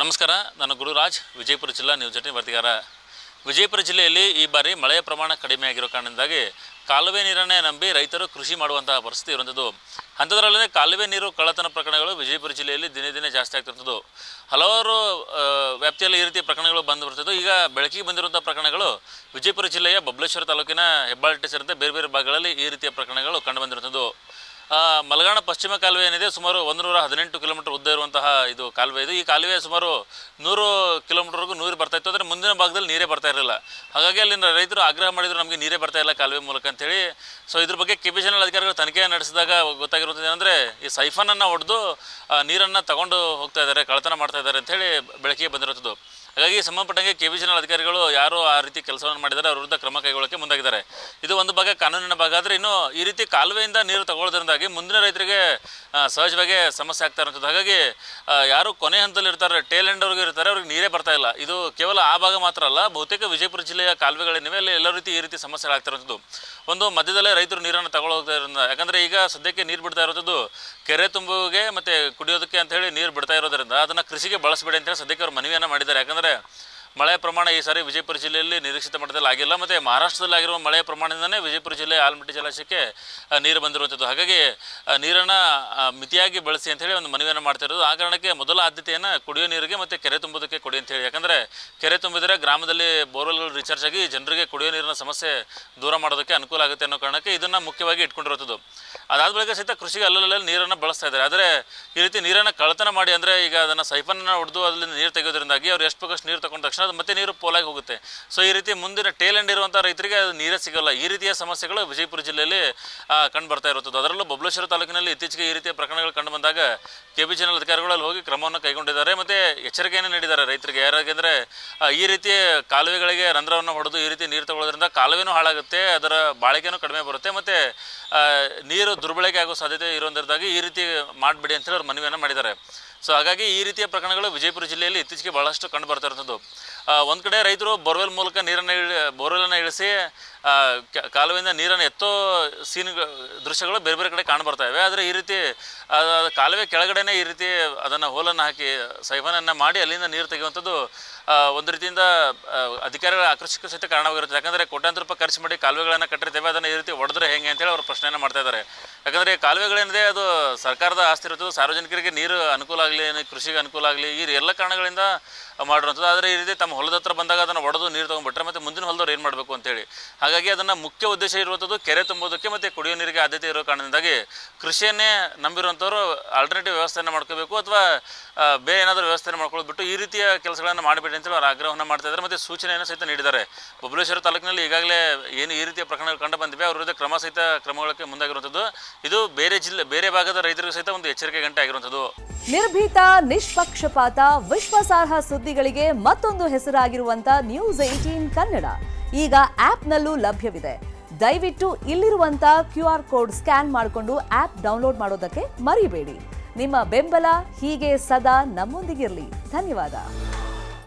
ನಮಸ್ಕಾರ, ನಾನು ಗುರುರಾಜ್, ವಿಜಯಪುರ ಜಿಲ್ಲಾ ನ್ಯೂಸ್ 18 ವರದಿಗಾರ. ವಿಜಯಪುರ ಜಿಲ್ಲೆಯಲ್ಲಿ ಈ ಬಾರಿ ಮಳೆಯ ಪ್ರಮಾಣ ಕಡಿಮೆಯಾಗಿರೋ ಕಾರಣದಿಂದಾಗಿ ಕಾಲುವೆ ನೀರನ್ನೇ ನಂಬಿ ರೈತರು ಕೃಷಿ ಮಾಡುವಂತಹ ಪರಿಸ್ಥಿತಿ ಇರುವಂಥದ್ದು. ಅಂಥದ್ರಲ್ಲೇ ಕಾಲುವೆ ನೀರು ಕಳ್ಳತನ ಪ್ರಕರಣಗಳು ವಿಜಯಪುರ ಜಿಲ್ಲೆಯಲ್ಲಿ ದಿನೇ ದಿನೇ ಜಾಸ್ತಿ ಆಗ್ತಿರ್ತದ್ದು. ಹಲವಾರು ವ್ಯಾಪ್ತಿಯಲ್ಲಿ ಈ ರೀತಿಯ ಪ್ರಕರಣಗಳು ಬಂದು ಬರ್ತದ್ದು. ಈಗ ಬೆಳಕಿಗೆ ಬಂದಿರುವಂಥ ಪ್ರಕರಣಗಳು ವಿಜಯಪುರ ಜಿಲ್ಲೆಯ ಬಬಲೇಶ್ವರ ತಾಲೂಕಿನ ಹೆಬ್ಬಾಳಟ್ಟಿ ಸೇರಿದಂತೆ ಬೇರೆ ಬೇರೆ ಭಾಗಗಳಲ್ಲಿ ಈ ರೀತಿಯ ಪ್ರಕರಣಗಳು ಕಂಡುಬಂದಿರುವಂಥದ್ದು. ಮಲಗಾಣ ಪಶ್ಚಿಮ ಕಾಲುವೆ ಏನಿದೆ, ಸುಮಾರು 118 ಕಿಲೋಮೀಟರ್ ಉದ್ದ ಇರುವಂತಹ ಇದು ಕಾಲುವೆ ಇದು. ಈ ಕಾಲುವೆ ಸುಮಾರು 100 ಕಿಲೋಮೀಟರ್ವರೆಗೂ ನೀರು ಬರ್ತಾ ಇತ್ತು. ಆದರೆ ಮುಂದಿನ ಭಾಗದಲ್ಲಿ ನೀರೇ ಬರ್ತಾ ಇರಲಿಲ್ಲ. ಹಾಗಾಗಿ ಅಲ್ಲಿನ ರೈತರು ಆಗ್ರಹ ಮಾಡಿದ್ರು, ನಮಗೆ ನೀರೇ ಬರ್ತಾ ಇಲ್ಲ ಕಾಲುವೆ ಮೂಲಕ ಅಂತೇಳಿ. ಸೊ ಇದ್ರ ಬಗ್ಗೆ KBCNL ಅಧಿಕಾರಿಗಳು ತನಿಖೆ ನಡೆಸಿದಾಗ ಗೊತ್ತಾಗಿರುತ್ತದೆ ಏನಂದರೆ, ಈ ಸೈಫನನ್ನು ಹೊಡೆದು ನೀರನ್ನು ತಗೊಂಡು ಹೋಗ್ತಾ ಇದ್ದಾರೆ, ಕಳ್ಳತನ ಮಾಡ್ತಾ ಇದ್ದಾರೆ ಅಂತೇಳಿ ಬೆಳಕಿಗೆ ಬಂದಿರುತ್ತದೆ. ಹಾಗಾಗಿ ಸಂಬಂಧಪಟ್ಟಂಗೆ KBCNL ಅಧಿಕಾರಿಗಳು ಯಾರು ಆ ರೀತಿ ಕೆಲಸವನ್ನು ಮಾಡಿದ್ದಾರೆ ಅವ್ರ ವಿರುದ್ಧ ಕ್ರಮ ಕೈಗೊಳ್ಳೋಕ್ಕೆ ಮುಂದಾಗಿದ್ದಾರೆ. ಇದು ಒಂದು ಭಾಗ ಕಾನೂನಿನ ಭಾಗ. ಆದರೆ ಇನ್ನು ಈ ರೀತಿ ಕಾಲುವೆಯಿಂದ ನೀರು ತಗೊಳ್ಳೋದ್ರಿಂದಾಗಿ ಮುಂದಿನ ರೈತರಿಗೆ ಸಹಜವಾಗಿ ಸಮಸ್ಯೆ ಆಗ್ತಾ ಇರುವಂಥದ್ದು. ಹಾಗಾಗಿ ಯಾರು ಕೊನೆ ಹಂತದಲ್ಲಿ ಇರ್ತಾರೆ, ಟೇಲ್ ಎಂಡ್ವರೆಗೂ ಇರ್ತಾರೆ, ಅವ್ರಿಗೆ ನೀರೇ ಬರ್ತಾ ಇಲ್ಲ. ಇದು ಕೇವಲ ಆ ಭಾಗ ಮಾತ್ರ ಅಲ್ಲ, ಬಹುತೇಕ ವಿಜಯಪುರ ಜಿಲ್ಲೆಯ ಕಾಲುವೆಗಳೇನಿವೆ ಅಲ್ಲಿ ಎಲ್ಲ ರೀತಿ ಈ ರೀತಿ ಸಮಸ್ಯೆಗಳಾಗ್ತಿರುವಂಥದ್ದು. ಒಂದು ಮಧ್ಯದಲ್ಲೇ ರೈತರು ನೀರನ್ನು ತಗೊಳ್ಳೋದ್ರಿಂದ, ಯಾಕಂದರೆ ಈಗ ಸದ್ಯಕ್ಕೆ ನೀರು ಬಿಡ್ತಾ ಇರೋದು ಕೆರೆ ತುಂಬುವಿಗೆ ಮತ್ತು ಕುಡಿಯೋದಕ್ಕೆ ಅಂತ ಹೇಳಿ ನೀರು ಬಿಡ್ತಾ ಇರೋದ್ರಿಂದ ಅದನ್ನು ಕೃಷಿಗೆ ಬಳಸಬೇಡಿ ಅಂತೇಳಿ ಸದ್ಯಕ್ಕೆ ಅವರು ಮನವಿಯನ್ನು ಮಾಡಿದ್ದಾರೆ. ಯಾಕಂದರೆ ಮಳೆಯ ಪ್ರಮಾಣ ಈ ಸಾರಿ ವಿಜಯಪುರ ಜಿಲ್ಲೆಯಲ್ಲಿ ನಿರೀಕ್ಷಿತ ಮಟ್ಟದಲ್ಲಿ ಆಗಿಲ್ಲ. ಮತ್ತು ಮಹಾರಾಷ್ಟ್ರದಲ್ಲಿ ಆಗಿರುವ ಮಳೆಯ ಪ್ರಮಾಣದಿಂದಲೇ ವಿಜಯಪುರ ಜಿಲ್ಲೆಯ ಆಲಮಟ್ಟಿ ಜಲಾಶಯಕ್ಕೆ ನೀರು ಬಂದಿರುವಂಥದ್ದು. ಹಾಗಾಗಿ ನೀರನ್ನು ಮಿತಿಯಾಗಿ ಬಳಸಿ ಅಂತೇಳಿ ಒಂದು ಮನವಿಯನ್ನು ಮಾಡ್ತಾ ಇರೋದು. ಆ ಕಾರಣಕ್ಕೆ ಮೊದಲ ಆದ್ಯತೆಯನ್ನು ಕುಡಿಯೋ ನೀರಿಗೆ ಮತ್ತು ಕೆರೆ ತುಂಬುವುದಕ್ಕೆ ಕೊಡಿ ಅಂತೇಳಿ. ಯಾಕಂದರೆ ಕೆರೆ ತುಂಬಿದರೆ ಗ್ರಾಮದಲ್ಲಿ ಬೋರ್ವೆಲ್ಗಳು ರೀಚಾರ್ಜ್ ಆಗಿ ಜನರಿಗೆ ಕುಡಿಯೋ ನೀರಿನ ಸಮಸ್ಯೆ ದೂರ ಮಾಡೋದಕ್ಕೆ ಅನುಕೂಲ ಆಗುತ್ತೆ ಅನ್ನೋ ಕಾರಣಕ್ಕೆ ಇದನ್ನು ಮುಖ್ಯವಾಗಿ ಇಟ್ಕೊಂಡಿರುವಂಥದ್ದು. ಅದಾದ ಬಳಿಕ ಸಹಿತ ಕೃಷಿಗೆ ಅಲ್ಲಲ್ಲಿ ನೀರನ್ನು ಬಳಸ್ತಾ ಇದ್ದಾರೆ. ಆದರೆ ಈ ರೀತಿ ನೀರನ್ನು ಕಳ್ಳತನ ಮಾಡಿ, ಅಂದರೆ ಈಗ ಅದನ್ನು ಸೈಫನನ್ನು ಹೊಡೆದು ಅದರಿಂದ ನೀರು ತೆಗೆಯೋದ್ರಿಂದಾಗಿ ಅವ್ರು ಎಷ್ಟು ಬೇಕಷ್ಟು ನೀರು ತಗೊಂಡ ತಕ್ಷಣ ಅದು ಮತ್ತೆ ನೀರು ಪೋಲಾಗಿ ಹೋಗುತ್ತೆ. ಸೊ ಈ ರೀತಿ ಮುಂದಿನ ಟೇಲ್ ಎಂಡ್ ಇರುವಂಥ ರೈತರಿಗೆ ಅದು ನೀರೇ ಸಿಗೋಲ್ಲ. ಈ ರೀತಿಯ ಸಮಸ್ಯೆಗಳು ವಿಜಯಪುರ ಜಿಲ್ಲೆಯಲ್ಲಿ ಕಂಡು ಬರ್ತಾ ಇರುತ್ತದೆ. ಅದರಲ್ಲೂ ಬಬಲೇಶ್ವರ ತಾಲೂಕಿನಲ್ಲಿ ಇತ್ತೀಚೆಗೆ ಈ ರೀತಿಯ ಪ್ರಕರಣಗಳು ಕಂಡು ಬಂದಾಗ KBCNL ಅಧಿಕಾರಿಗಳು ಅಲ್ಲಿ ಹೋಗಿ ಕ್ರಮವನ್ನು ಕೈಗೊಂಡಿದ್ದಾರೆ ಮತ್ತು ಎಚ್ಚರಿಕೆಯನ್ನು ನೀಡಿದ್ದಾರೆ ರೈತರಿಗೆ. ಯಾರಾಗೆಂದರೆ ಈ ರೀತಿ ಕಾಲುವೆಗಳಿಗೆ ರಂಧ್ರವನ್ನು ಹೊಡೆದು ಈ ರೀತಿ ನೀರು ತಗೊಳ್ಳೋದ್ರಿಂದ ಕಾಲುವೆನೂ ಹಾಳಾಗುತ್ತೆ, ಅದರ ಬಾಳಿಕೆನೂ ಕಡಿಮೆ ಬರುತ್ತೆ, ಮತ್ತು ನೀರು ದುರ್ಬಳಕೆ ಆಗೋ ಸಾಧ್ಯತೆ ಇರೋದ್ರಿಂದಾಗಿ ಈ ರೀತಿ ಮಾಡಬೇಡಿ ಅಂತೇಳಿ ಅವ್ರು ಮನವಿಯನ್ನು ಮಾಡಿದ್ದಾರೆ. ಸೊ ಹಾಗಾಗಿ ಈ ರೀತಿಯ ಪ್ರಕರಣಗಳು ವಿಜಯಪುರ ಜಿಲ್ಲೆಯಲ್ಲಿ ಇತ್ತೀಚೆಗೆ ಭಾಳಷ್ಟು ಕಂಡು ಬರ್ತಾ ಇರುವಂಥದ್ದು. ಒಂದು ಕಡೆ ರೈತರು ಬೋರ್ವೆಲ್ ಮೂಲಕ ಬೋರ್ವೆಲನ್ನು ಇಳಿಸಿ ಕಾಲುವೆಯಿಂದ ನೀರನ್ನು ಎತ್ತೋ ದೃಶ್ಯಗಳು ಬೇರೆ ಬೇರೆ ಕಡೆ ಕಾಣಬರ್ತಾ ಇವೆ. ಆದರೆ ಈ ರೀತಿ ಕಾಲುವೆ ಕೆಳಗಡೆನೇ ಈ ರೀತಿ ಅದನ್ನು ಹೋಲನ್ನು ಹಾಕಿ ಸೈಫನನ್ನು ಮಾಡಿ ಅಲ್ಲಿಂದ ನೀರು ತೆಗೆಯುವಂಥದ್ದು ಒಂದು ರೀತಿಯಿಂದ ಅಧಿಕಾರಿಗಳ ಆಕರ್ಷಕ ಸಹಿತ ಕಾರಣವಾಗಿರುತ್ತೆ. ಯಾಕಂದರೆ ಕೋಟ್ಯಾಂತರ ರೂಪಾಯಿ ಖರ್ಚು ಮಾಡಿ ಕಾಲುವೆಗಳನ್ನು ಕಟ್ಟಿರ್ತೇವೆ, ಅದನ್ನು ಈ ರೀತಿ ಹೊಡೆದ್ರೆ ಹೇಗೆ ಅಂತೇಳಿ ಅವರು ಪ್ರಶ್ನೆಯನ್ನು ಮಾಡ್ತಾ ಇದ್ದಾರೆ. ಯಾಕಂದರೆ ಕಾಲುವೆಗಳೇನಿದೆ ಅದು ಸರ್ಕಾರದ ಆಸ್ತಿ ಇರುತ್ತದೆ, ಸಾರ್ವಜನಿಕರಿಗೆ ನೀರು ಅನುಕೂಲ ಆಗಲಿ, ಕೃಷಿಗೆ ಅನುಕೂಲ ಆಗಲಿ, ಈ ಎಲ್ಲ ಕಾರಣಗಳಿಂದ ಮಾಡಿರುವಂಥದ್ದು. ಆದರೆ ಈ ರೀತಿ ತಮ್ಮ ಹೊಲದ ಹತ್ರ ಬಂದಾಗ ಅದನ್ನು ಹೊಡೆದು ನೀರು ತೊಗೊಂಡ್ಬಿಟ್ರೆ ಮತ್ತು ಮುಂದಿನ ಹೊಲದವ್ರು ಏನು ಮಾಡಬೇಕು ಅಂತೇಳಿ. ಹಾಗಾಗಿ ಅದನ್ನು ಮುಖ್ಯ ಉದ್ದೇಶ ಇರುವಂಥದ್ದು ಕೆರೆ ತುಂಬೋದಕ್ಕೆ ಮತ್ತು ಕುಡಿಯೋ ನೀರಿಗೆ ಆದ್ಯತೆ ಇರೋ ಕಾರಣದಿಂದಾಗಿ ಕೃಷಿಯನ್ನೇ ನಂಬಿರುವಂಥವ್ರು ಆಲ್ಟರ್ನೇಟಿವ್ ವ್ಯವಸ್ಥೆಯನ್ನು ಮಾಡ್ಕೋಬೇಕು, ಅಥವಾ ಬೇರೆ ಏನಾದರೂ ವ್ಯವಸ್ಥೆಯನ್ನು ಮಾಡ್ಕೊಳ್ಬಿಟ್ಟು ಈ ರೀತಿಯ ಕೆಲಸಗಳನ್ನು ಮಾಡಬೇಡಿ ಅಂತೇಳಿ ಅವ್ರು ಆಗ್ರಹವನ್ನು ಮಾಡ್ತಾ ಇದ್ದಾರೆ ಮತ್ತು ಸೂಚನೆಯನ್ನು ಸಹಿತ ನೀಡಿದ್ದಾರೆ. ಬಬಲೇಶ್ವರ ತಾಲೂಕಿನಲ್ಲಿ ಈಗಾಗಲೇ ಏನು ಈ ರೀತಿಯ ಪ್ರಕರಣಗಳು ಕಂಡು ಬಂದಿವೆ, ಅವ್ರ ವಿರುದ್ಧ ಕ್ರಮಗೊಳ್ಳಕ್ಕೆ ಮುಂದಾಗಿರುವಂಥದ್ದು. ಇದು ಬೇರೆ ಭಾಗದ ರೈತರಿಗೂ ಸಹಿತ ಒಂದು ಎಚ್ಚರಿಕೆ ಗಂಟೆ ಆಗಿರುವಂಥದ್ದು. ನಿರ್ಭೀತ, ನಿಷ್ಪಕ್ಷಪಾತ, ವಿಶ್ವಾಸಾರ್ಹ ಸುದ್ದಿಗಳಿಗೆ ಮತ್ತೊಂದು ಹೆಸರಾಗಿರುವಂತ ನ್ಯೂಸ್ 18 ಕನ್ನಡ ಈಗ ಆಪ್ನಲ್ಲೂ ಲಭ್ಯವಿದೆ. ದಯವಿಟ್ಟು ಇಲ್ಲಿರುವಂತ QR ಕೋಡ್ ಸ್ಕ್ಯಾನ್ ಮಾಡಿಕೊಂಡು ಆಪ್ ಡೌನ್ಲೋಡ್ ಮಾಡೋದಕ್ಕೆ ಮರಿಬೇಡಿ. ನಿಮ್ಮ ಬೆಂಬಲ ಹೀಗೆ ಸದಾ ನಮ್ಮೊಂದಿಗಿರಲಿ. ಧನ್ಯವಾದ.